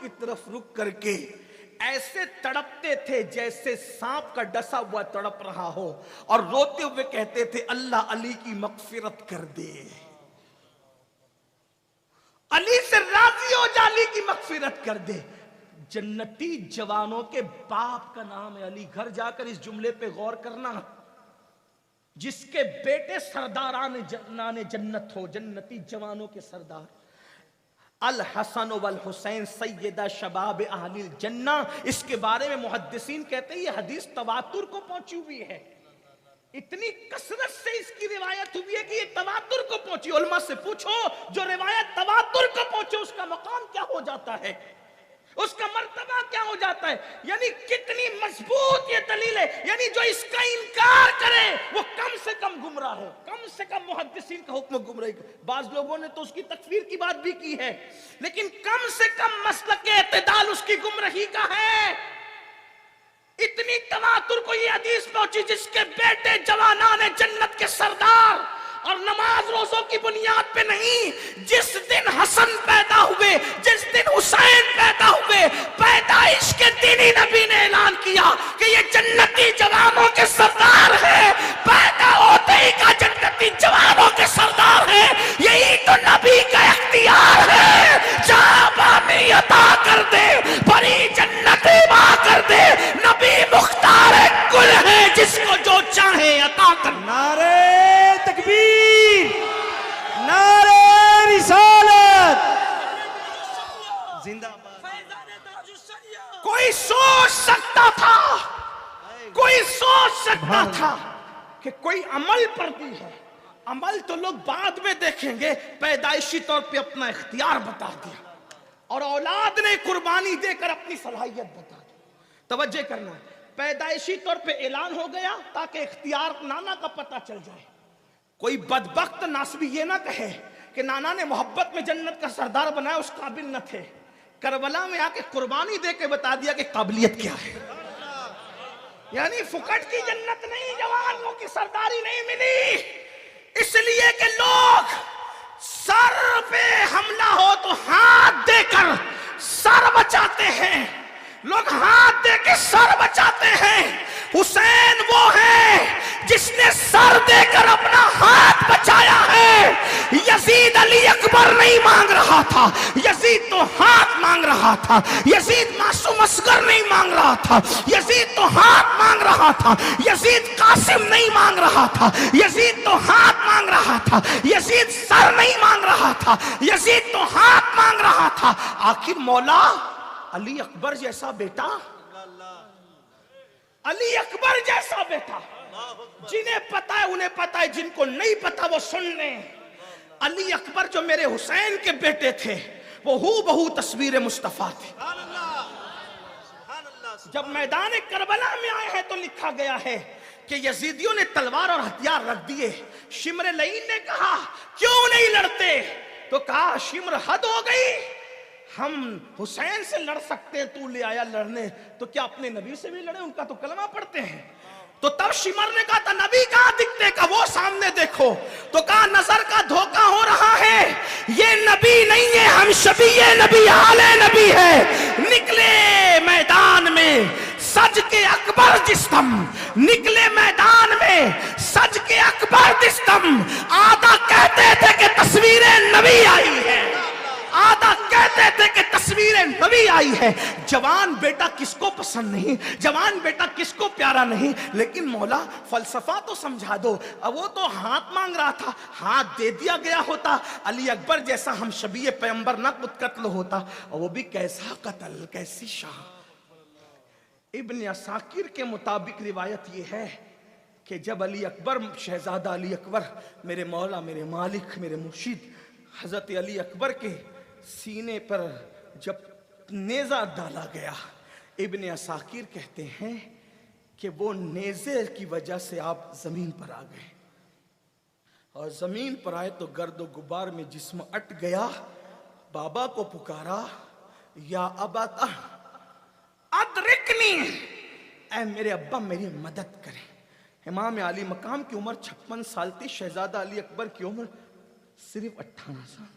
کی طرف رک کر کے ایسے تڑپتے تھے جیسے سانپ کا ڈسا ہوا تڑپ رہا ہو، اور روتے ہوئے کہتے تھے اللہ علی کی مغفرت کر دے، علی سے راضی ہو جا، علی کی مغفرت کر دے۔ جنتی جوانوں کے باپ کا نام ہے علی۔ گھر جا کر اس جملے پہ غور کرنا، جس کے بیٹے سرداران جنت ہو، جنتی جوانوں کے سردار، الحسن والحسین سیدہ شباب اہل الجنہ، اس کے بارے میں محدثین کہتے ہیں یہ حدیث تواتر کو پہنچی ہوئی ہے، اتنی کثرت سے اس کی روایت ہوئی ہے کہ یہ تواتر کو پہنچی۔ علماء سے پوچھو جو روایت تواتر کو پہنچے اس کا مقام کیا ہو جاتا ہے، اس کا مرتبہ کیا ہو جاتا ہے، یعنی کتنی مضبوط یہ دلیل ہے۔ یعنی جو اس کا انکار کرے وہ کم سے کم گمراہ ہے، کم سے کم محدثین کا حکم گمراہی۔ بعض لوگوں نے تو اس کی تکفیر کی بات بھی کی ہے، لیکن کم سے کم مسلک اعتدال اس کی گمراہی کا ہے۔ اتنی تواتر کو یہ حدیث پہنچی جس کے بیٹے جوانان جنت کے سردار، اور نماز روزوں کی بنیاد پہ نہیں، جس دن حسن پیدا ہوئے، جس دن حسین پیدا ہوئے، پیدائش کے دن ہی نبی نے اعلان کیا کہ یہ جنتی جوانوں کے سردار ہیں، پیدا ہوتے ہی کا جنتی جوانوں کے سردار ہیں۔ یہی تو نبی کا اختیار ہے، جہاں بامی عطا کر دے، بڑی جنت عطا کر دے، نبی مختار کل ہے، جس کو جو چاہے عطا کر۔ نعرہ تکبیر، نعرہ رسالت، زندہ باد۔ کوئی سوچ سکتا تھا، کوئی سوچ سکتا تھا کہ کوئی عمل پر بھی ہے، عمل تو لوگ بعد میں دیکھیں گے، پیدائشی طور پہ اپنا اختیار بتا دیا، اور اولاد نے قربانی دے کر اپنی صلاحیت بتا دی۔ توجہ کرنا، پیدائشی طور پہ اعلان ہو گیا تاکہ اختیار نانا کا پتہ چل جائے۔ کوئی بدبخت ناسبی یہ نہ کہے کہ نانا نے محبت میں جنت کا سردار بنایا، اس قابل نہ تھے، کربلا میں آ کے قربانی دے کے بتا دیا کہ قابلیت کیا ہے۔ یعنی فکٹ کی جنت نہیں، جوانوں کی سرداری نہیں ملی، اس لیے کہ لوگ سر پہ حملہ ہو تو ہاتھ دے کر سر بچاتے ہیں، لوگ ہاتھ دے کے سر بچاتے ہیں۔ حسین وہ ہے جس نے سر دے کر اپنا ہاتھ بچایا ہے۔ یزید علی اکبر نہیں مانگ رہا تھا، یزید تو ہاتھ مانگ رہا تھا، یزید معصوم اصغر نہیں مانگ رہا تھا، یزید تو ہاتھ مانگ رہا تھا، یزید قاسم نہیں مانگ رہا تھا، یزید تو ہاتھ مانگ رہا تھا، یزید سر نہیں مانگ رہا تھا، یزید تو ہاتھ مانگ رہا تھا۔ آخر مولا علی اکبر جیسا بیٹا، علی اکبر جیسا بیٹا، جنہیں پتا ہے انہیں پتا ہے، جن کو نہیں پتا وہ سن لیں۔ علی اکبر جو میرے حسین کے بیٹے تھے وہ ہو بہو تصویر مصطفیٰ تھے۔ جب میدان کربلا میں آئے ہیں تو لکھا گیا ہے کہ یزیدیوں نے تلوار اور ہتھیار رکھ دیے۔ شمر لعین نے کہا کیوں نہیں لڑتے؟ تو کہا شمر حد ہو گئی، ہم حسین سے لڑ سکتے ہیں، تو لے آیا لڑنے، تو کیا اپنے نبی سے بھی لڑے؟ ان کا تو کلمہ پڑھتے ہیں۔ تو تب شمر نے کہا تھا نبی کہاں دکھتے کا؟ وہ سامنے دیکھو۔ تو کہا نظر کا دھوکہ ہو رہا ہے، یہ نبی نہیں ہے، ہم شبیہ نبی آل نبی ہے۔ نکلے میدان میں سج کے اکبر جسم، نکلے میدان میں سج کے اکبر جسم، آدھا کہتے تھے کہ تصویر نبی آئی ہے، آدھا کہتے تھے کہ تصویر نبی آئی ہے۔ جوان بیٹا کس کو پسند نہیں، جوان بیٹا کس کو پیارا نہیں، لیکن مولا فلسفہ تو سمجھا دو۔ اب وہ تو ہاتھ مانگ رہا تھا، ہاتھ دے دیا گیا ہوتا، علی اکبر جیسا ہم شبیہ پیغمبر نہ قتل ہوتا، اور وہ بھی کیسا قتل، کیسی شاہ۔ ابن عساکر کے مطابق روایت یہ ہے کہ جب علی اکبر، شہزادہ علی اکبر، میرے مولا، میرے مالک، میرے مرشد حضرت علی اکبر کے سینے پر جب نیزہ ڈالا گیا، ابن عساکر کہتے ہیں کہ وہ نیزے کی وجہ سے آپ زمین پر آ گئے، اور زمین پر آئے تو گرد و غبار میں جسم اٹ گیا۔ بابا کو پکارا، یا ابا ادرکنی، اے میرے ابا میری مدد کریں۔ امام علی مقام کی عمر 56 سال تھی، شہزادہ علی اکبر کی عمر صرف 18 سال۔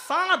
7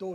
2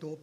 2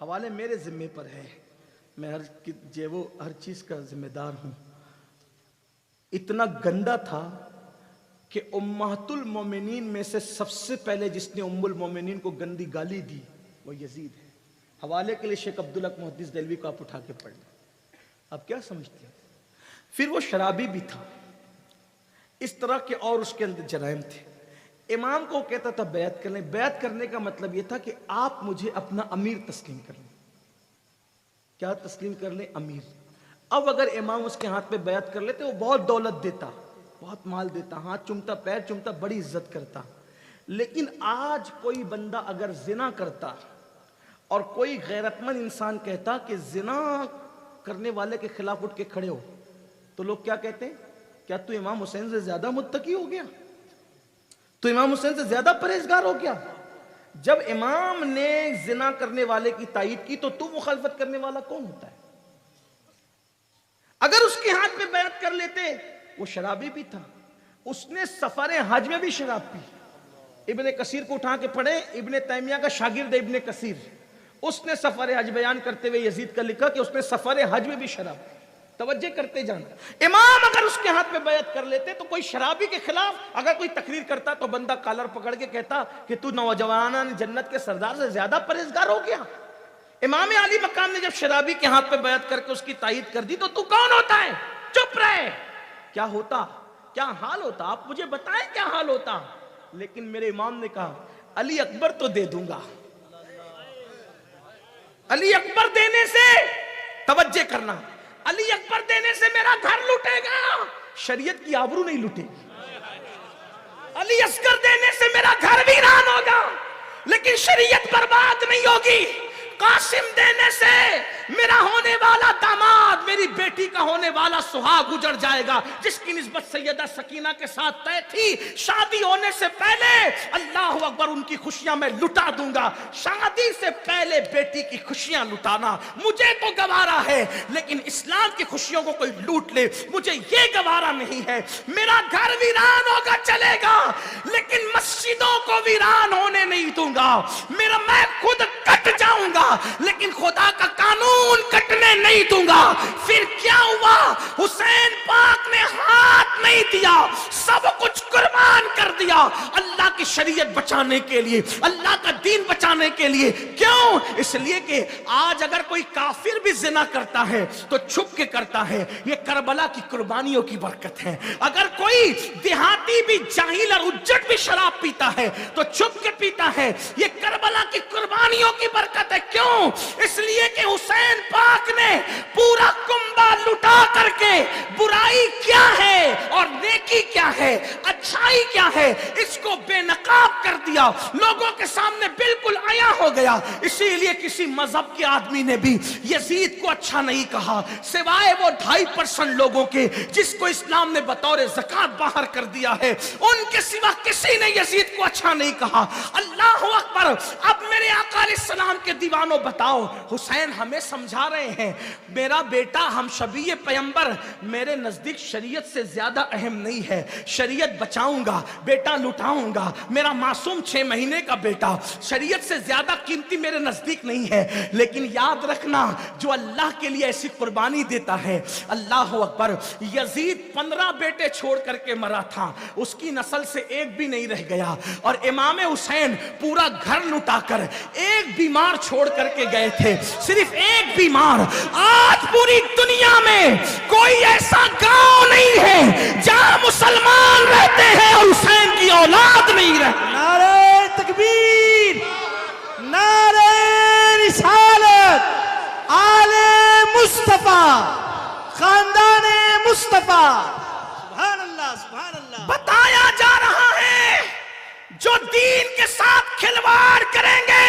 حوالے میرے ذمے پر ہے، میں ہر چیز کا ذمہ دار ہوں. اتنا گندا تھا کہ امہات المومنین میں سے سب سے پہلے جس نے ام المومنین کو گندی گالی دی وہ یزید ہے. حوالے کے لیے شیخ عبدالحق محدث دہلوی کو آپ اٹھا کے پڑھ لیں. آپ کیا سمجھتے ہیں؟ پھر وہ شرابی بھی تھا، اس طرح کے اور اس کے اندر جرائم تھے. امام کو کہتا تھا بیعت کر لیں. بیعت کرنے کا مطلب یہ تھا کہ آپ مجھے اپنا امیر تسلیم کر لیں. کیا تسلیم کر لیں؟ امیر. اب اگر امام اس کے ہاتھ پہ بیعت کر لیتے وہ بہت دولت دیتا، بہت مال دیتا، ہاتھ چومتا، پیر چومتا، بڑی عزت کرتا. لیکن آج کوئی بندہ اگر زنا کرتا اور کوئی غیرت مند انسان کہتا کہ زنا کرنے والے کے خلاف اٹھ کے کھڑے ہو، تو لوگ کیا کہتے ہیں؟ کیا تو امام حسین سے زیادہ متقی ہو گیا؟ تو امام حسین سے زیادہ پرہیزگار ہو گیا؟ جب امام نے زنا کرنے والے کی تائید کی تو مخالفت کرنے والا کون ہوتا ہے؟ اگر اس کے ہاتھ پہ بیعت کر لیتے. وہ شرابی بھی تھا، اس نے سفر حج میں بھی شراب پی. ابن کثیر کو اٹھا کے پڑھیں، ابن تیمیہ کا شاگرد ابن کثیر، اس نے سفر حج بیان کرتے ہوئے یزید کا لکھا کہ اس نے سفر حج میں بھی شراب پی. توجہ کرتے جانا. امام اگر اس کے ہاتھ پہ بیعت کر لیتے تو کوئی شرابی کے خلاف اگر کوئی تقریر کرتا تو بندہ کالر پکڑ کے کہتا کہ تو نوجوانان جنت کے سردار سے زیادہ پرہیزگار ہو گیا. امام علی مقام نے جب شرابی کے ہاتھ پہ بیعت کر کے اس کی تائید کر دی تو کون ہوتا ہے؟ چپ رہے. کیا ہوتا؟ کیا حال ہوتا؟ آپ مجھے بتائیں کیا حال ہوتا. لیکن میرے امام نے کہا علی اکبر تو دے دوں گا. علی اکبر دینے سے، توجہ کرنا، علی اکبر دینے سے میرا گھر لٹے گا، شریعت کی آبرو نہیں لٹے گی. علی اصغر دینے سے میرا گھر ویران ہوگا لیکن شریعت برباد نہیں ہوگی. قاسم دینے سے میرا ہونے والا داماد، میری بیٹی کا ہونے والا سہاگ اجڑ جائے گا جس کی نسبت سیدہ سکینہ کے ساتھ طے تھی. شادی ہونے سے پہلے اللہ اکبر ان کی خوشیاں میں لٹا دوں گا. شادی سے پہلے بیٹی کی خوشیاں لٹانا مجھے تو گوارا ہے، لیکن اسلام کی خوشیوں کو کوئی لوٹ لے مجھے یہ گوارا نہیں ہے. میرا گھر ویران ہوگا چلے گا لیکن مسجدوں کو ویران ہونے نہیں دوں گا. میں خود کٹ جاؤں گا لیکن خدا کا قانون کٹنے نہیں دوں گا. پھر کیا ہوا؟ حسین پاک نے ہاتھ نہیں دیا، سب کچھ قربان کر دیا اللہ کی شریعت بچانے کے لیے، اللہ کا دین بچانے کے لیے. کیوں؟ اس لیے کہ آج اگر کوئی کافر بھی زنا کرتا ہے تو چھپ کے کرتا ہے، یہ کربلا کی قربانیوں کی برکت ہے. اگر کوئی دیہاتی بھی جاہل اور اجڑ بھی شراب پیتا ہے تو چھپ کے پیتا ہے، یہ کربلا کی قربانیوں کی برکت ہے. کیوں؟ اس لیے کہ حسین پاک نے پورا کنبہ لٹا کر کے برائی کیا ہے اور نیکی کیا ہے، اچھائی کیا ہے، اس کو بے نقاب کر دیا، لوگوں کے سامنے بالکل عیاں ہو گیا. اسی لیے کسی مذہب کے آدمی نے بھی یزید کو اچھا نہیں کہا سوائے وہ 2.5% لوگوں کے جس کو اسلام نے بطور زکات باہر کر دیا ہے. ان کے سوا کسی نے یزید کو اچھا نہیں کہا. اللہ اکبر. اب میرے آقا علیہ السلام کے دیوانوں بتاؤ، حسین ہمیں سمجھا رہے ہیں میرا بیٹا ہم شبیہ پیغمبر میرے نزدیک شریعت سے زیادہ اہم نہیں ہے، شریعت بچاؤں گا، بیٹا لٹاؤں گا، میرا معصوم 6 مہینے کا بیٹا شریعت سے زیادہ قیمتی میرے نزدیک نہیں ہے. لیکن یاد رکھنا جو اللہ کے لیے ایسی قربانی دیتا ہے، اللہ اکبر. یزید 15 بیٹے چھوڑ کر کے مرا تھا، اس کی نسل سے ایک بھی نہیں رہ گیا. اور امام حسین پورا گھر لٹا کر ایک بیمار چھوڑ کر کے گئے تھے، صرف ایک بیمار. آج پوری دنیا میں کوئی ایسا گاؤں نہیں ہے جہاں مسلمان رہتے ہیں اور حسین کی اولاد نہیں رہتی. نعرہ تکبیر، نعرہ رسالت، آل مصطفیٰ، خاندان مصطفیٰ. سبحان اللہ، سبحان اللہ. بتایا جا رہا ہے جو دین کے ساتھ کھلواڑ کریں گے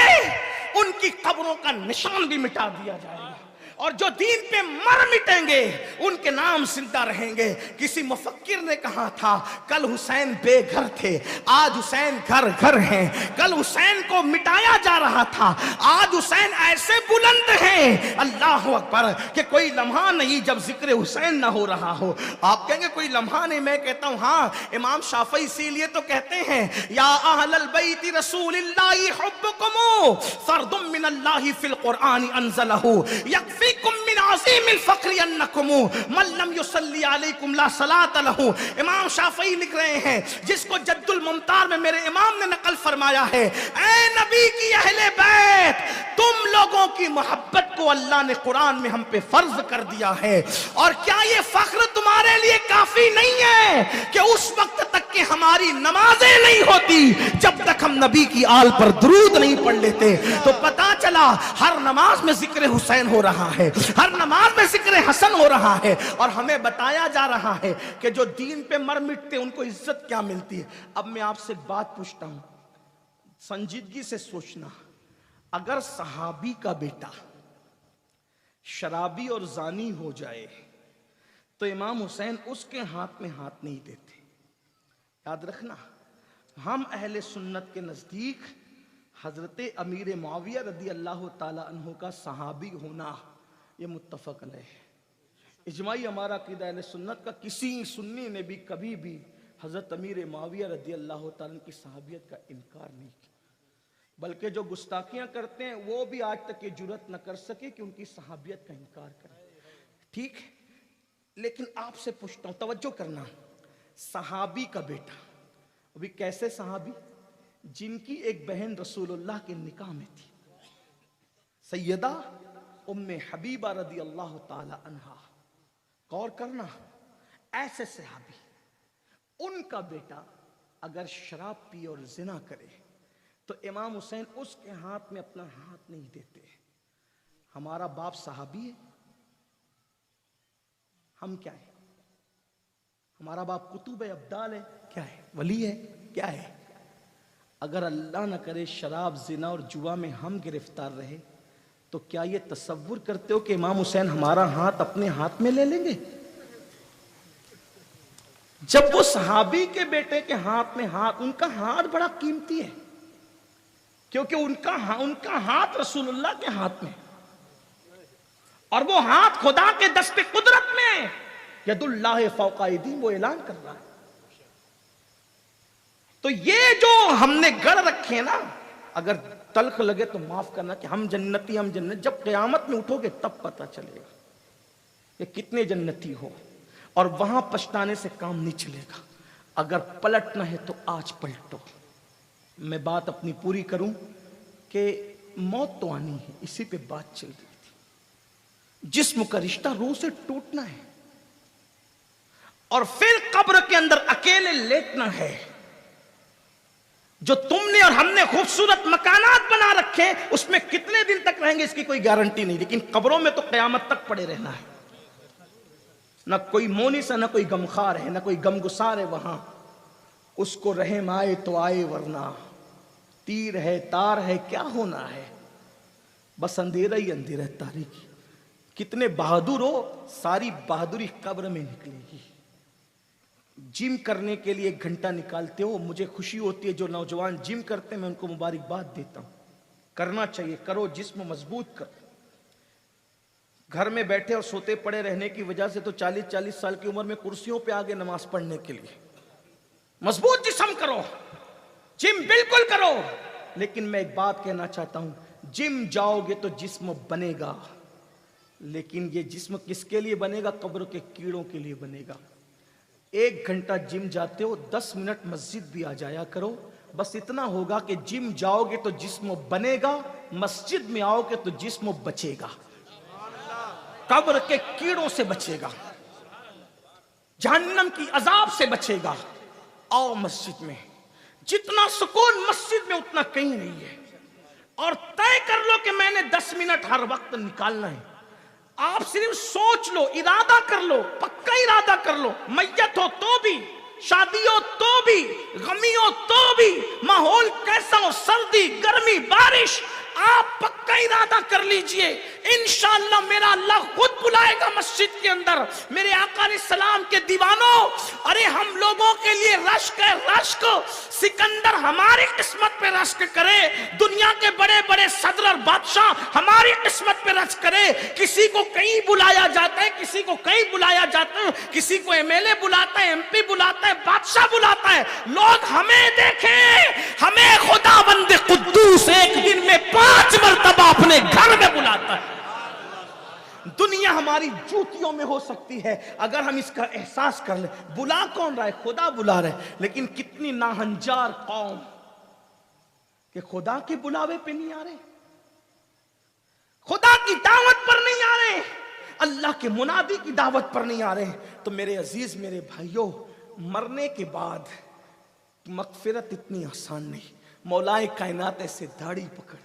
ان کی قبروں کا نشان بھی مٹا دیا جائے گا. اور جو دین پہ مر مٹیں گے ان کے نام زندہ رہیں گے. کسی مفکر نے کہا تھا کل حسین بے گھر تھے, آج حسین گھر گھر ہیں. کل حسین کو مٹایا جا رہا تھا, آج حسین ایسے بلند ہیں اللہ اکبر کہ کوئی لمحہ نہیں جب ذکر حسین نہ ہو رہا ہو. آپ کہیں گے کوئی لمحہ نہیں, میں کہتا ہوں ہاں, امام شافعی اسی لیے تو کہتے ہیں یا اہل البیت رسول اللہ حبکم فرد من اللہ فی القرآن انزلہ یکفیکم من عظیم الفقر انکم من لم یصلی علیکم لا صلاۃ لہ. امام شافعی لکھ رہے ہیں جس کو جد الممتار میں میرے امام نے نقل فرمایا ہے, اے نبی کی اہل بیت, تم لوگوں کی محبت کو اللہ نے قرآن میں ہم پہ فرض کر دیا ہے, اور کیا یہ فخر تمہارے لیے کافی نہیں ہے کہ اس وقت تک کہ ہماری نمازیں نہیں ہوتی جب تک ہم نبی کی آل پر درود نہیں پڑھ لیتے. تو پتا چلا ہر نماز میں ذکر حسین ہو رہا ہے, ہر نماز میں ذکر حسن ہو رہا ہے, اور ہمیں بتایا جا رہا ہے کہ جو دین پہ مر مٹتے ان کو عزت کیا ملتی ہے. اب میں آپ سے ایک بات پوچھتا ہوں, سنجیدگی سے سوچنا, اگر صحابی کا بیٹا شرابی اور زانی ہو جائے تو امام حسین اس کے ہاتھ میں ہاتھ نہیں دیتے. یاد رکھنا, ہم اہل سنت کے نزدیک حضرت امیر معاویہ رضی اللہ تعالی عنہ کا صحابی ہونا یہ متفق علیہ ہے. اجماعی ہمارا عقیدہ اہل سنت کا, کسی سنی نے بھی کبھی بھی حضرت امیر معاویہ رضی اللہ تعالیٰ عنہ کی صحابیت کا انکار نہیں کیا, بلکہ جو گستاخیاں کرتے ہیں وہ بھی آج تک یہ جرات نہ کر سکے کہ ان کی صحابیت کا انکار کریں. ٹھیک, لیکن آپ سے پوچھتا ہوں, توجہ کرنا, صحابی کا بیٹا, ابھی کیسے صحابی, جن کی ایک بہن رسول اللہ کے نکاح میں تھی, سیدہ ام حبیبہ رضی اللہ تعالی عنہا. غور کرنا, ایسے صحابی, ان کا بیٹا اگر شراب پی اور زنا کرے تو امام حسین اس کے ہاتھ میں اپنا ہاتھ نہیں دیتے. ہمارا باپ صحابی ہے, ہم کیا ہے؟ ہمارا باپ قطب ابدال ہے, کیا ہے؟ ولی ہے, کیا ہے؟ اگر اللہ نہ کرے شراب زنا اور جوا میں ہم گرفتار رہے تو کیا یہ تصور کرتے ہو کہ امام حسین ہمارا ہاتھ اپنے ہاتھ میں لے لیں گے؟ جب وہ صحابی کے بیٹے کے ہاتھ میں ہاتھ, ان کا ہاتھ بڑا قیمتی ہے کیونکہ ان کا ہاتھ رسول اللہ کے ہاتھ میں, اور وہ ہاتھ خدا کے دست قدرت میں, ید اللہ فوق ایدیہم, وہ اعلان کر رہا ہے. تو یہ جو ہم نے گڑھ رکھے نا, اگر تلخ لگے تو معاف کرنا کہ ہم جنتی, ہم جنت, جب قیامت میں اٹھو گے تب پتہ چلے گا کہ کتنے جنتی ہو, اور وہاں پچھتانے سے کام نہیں چلے گا. اگر پلٹنا ہے تو آج پلٹو. میں بات اپنی پوری کروں کہ موت تو آنی ہے, اسی پہ بات چل رہی تھی. جسم کا رشتہ روح سے ٹوٹنا ہے, اور پھر قبر کے اندر اکیلے لیٹنا ہے. جو تم نے اور ہم نے خوبصورت مکانات بنا رکھے, اس میں کتنے دن تک رہیں گے اس کی کوئی گارنٹی نہیں, لیکن قبروں میں تو قیامت تک پڑے رہنا ہے. نہ کوئی مونس ہے, نہ کوئی غمخوار ہے, نہ کوئی غم گسار ہے وہاں. اس کو رحم آئے تو آئے, ورنہ تیر ہے تار ہے کیا ہونا ہے, بس اندھیرا ہی اندھیرا, تاریکی. کتنے بہادر ہو, ساری بہادری قبر میں نکلے گی. جم کرنے کے لیے 1 گھنٹہ نکالتے ہو, مجھے خوشی ہوتی ہے جو نوجوان جم کرتے ہیں, میں ان کو مبارکباد دیتا ہوں. کرنا چاہیے, کرو, جسم مضبوط کرو. گھر میں بیٹھے اور سوتے پڑے رہنے کی وجہ سے تو 40 سال کی عمر میں کرسیوں پہ آگے نماز پڑھنے کے لیے. مضبوط جسم کرو, جم بالکل کرو. لیکن میں ایک بات کہنا چاہتا ہوں, جم جاؤ گے تو جسم بنے گا, لیکن یہ جسم کس کے لیے بنے گا؟ قبر کے کیڑوں کے لیے بنے گا. 1 گھنٹہ جم جاتے ہو, 10 منٹ مسجد بھی آ جایا کرو. بس اتنا ہوگا کہ جم جاؤ گے تو جسم بنے گا, مسجد میں آؤ گے تو جسم بچے گا, قبر کے کیڑوں سے بچے گا, جہنم کی عذاب سے بچے گا. آؤ مسجد میں, جتنا سکون مسجد میں اتنا کہیں نہیں ہے. اور طے کر لو کہ میں نے 10 منٹ ہر وقت نکالنا ہے. آپ صرف سوچ لو, ارادہ کر لو, پکا ارادہ کر لو. میت ہو تو بھی شادی ہو تو بھی، غمی ہو تو بھی، ماحول کیسا ہو، سردی گرمی بارش، آپ پکا ارادہ کر لیجئے انشاءاللہ میرا اللہ خود بلائے گا مسجد کے اندر۔ میرے آقا علیہ السلام کے دیوانوں، ارے ہم لوگوں کے لیے رشک ہے، رشک۔ سکندر ہماری قسمت پہ رشک کرے، دنیا کے بڑے بڑے صدر اور بادشاہ ہماری قسمت پہ رشک کرے۔ کسی کو کہیں بلایا جاتا ہے، کسی کو کہیں بلایا جاتا ہے، کسی کو ایم ایل اے بلاتا ہے، ایم پی بلاتا ہے، بادشاہ بلاتا ہے، لوگ ہمیں دیکھیں، ہمیں خدا بند قدوس ایک دن میں 5 مرتبہ اپنے گھر میں بلاتا ہے۔ دنیا ہماری جوتیوں میں ہو سکتی ہے اگر ہم اس کا احساس کر لیں۔ بلا کون رہا ہے؟ خدا بلا رہا ہے، لیکن کتنی ناہنجار قوم کہ خدا کے بلاوے پہ نہیں آ رہے، خدا کی دعوت پر نہیں آ رہے، اللہ کے منادی کی دعوت پر نہیں آ رہے۔ تو میرے عزیز، میرے بھائیوں، مرنے کے بعد مغفرت اتنی آسان نہیں۔ مولائے کائنات ایسے داڑھی پکڑ کر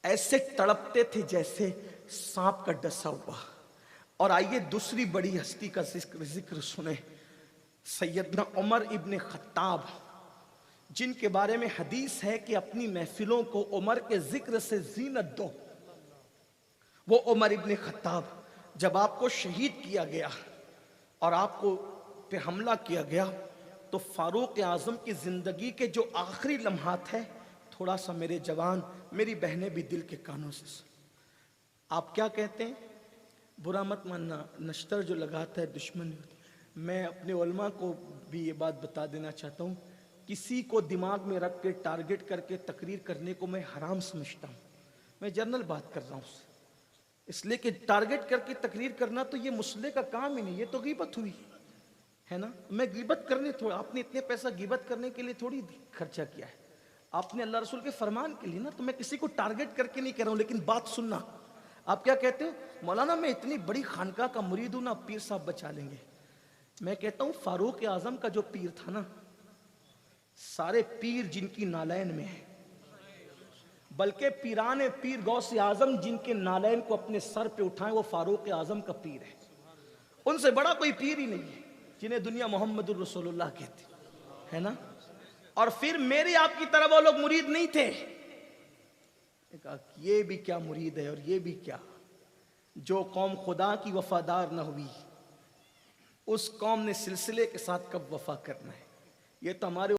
ایسے تڑپتے تھے جیسے سانپ کا ڈسا ہوا۔ اور آئیے دوسری بڑی ہستی کا ذکر سنیں، سیدنا عمر ابن خطاب، جن کے بارے میں حدیث ہے کہ اپنی محفلوں کو عمر کے ذکر سے زینت دو۔ وہ عمر ابن خطاب، جب آپ کو شہید کیا گیا اور آپ کو پہ حملہ کیا گیا تو فاروق اعظم کی زندگی کے جو آخری لمحات ہیں، تھوڑا سا میرے جوان، میری بہنیں بھی دل کے کانوں سے سن۔ آپ کیا کہتے ہیں؟ برا مت ماننا، نشتر جو لگاتا ہے دشمن ہوتی۔ میں اپنے علماء کو بھی یہ بات بتا دینا چاہتا ہوں، کسی کو دماغ میں رکھ کے ٹارگٹ کر کے تقریر کرنے کو میں حرام سمجھتا ہوں۔ میں جنرل بات کر رہا ہوں، اس لیے کہ ٹارگٹ کر کے تقریر کرنا تو یہ مسئلے کا کام ہی نہیں، یہ تو غیبت ہوئی ہے نا۔ میں غیبت کرنے تھوڑا، آپ نے اتنے پیسہ غیبت کرنے کے لیے تھوڑی خرچہ کیا ہے، آپ نے اللہ رسول کے فرمان کے لیے نا۔ تو میں کسی کو ٹارگٹ کر کے نہیں کہہ رہا ہوں، لیکن بات سننا۔ آپ کیا کہتے ہو؟ مولانا میں اتنی بڑی خانقاہ کا مرید ہوں نا، پیر صاحب بچا لیں گے۔ میں کہتا ہوں فاروق اعظم کا جو پیر تھا نا، سارے پیر جن کی نالین میں ہے، بلکہ پیران پیر غوث اعظم جن کے نالین کو اپنے سر پہ اٹھائیں، وہ فاروق اعظم کا پیر ہے۔ ان سے بڑا کوئی پیر ہی نہیں ہے جنہیں دنیا محمد الرسول اللہ کہتی ہے نا۔ اور پھر میرے آپ کی طرح وہ لوگ مرید نہیں تھے۔ کہا یہ بھی کیا مرید ہے اور یہ بھی کیا، جو قوم خدا کی وفادار نہ ہوئی اس قوم نے سلسلے کے ساتھ کب وفا کرنا ہے۔ یہ تو ہمارے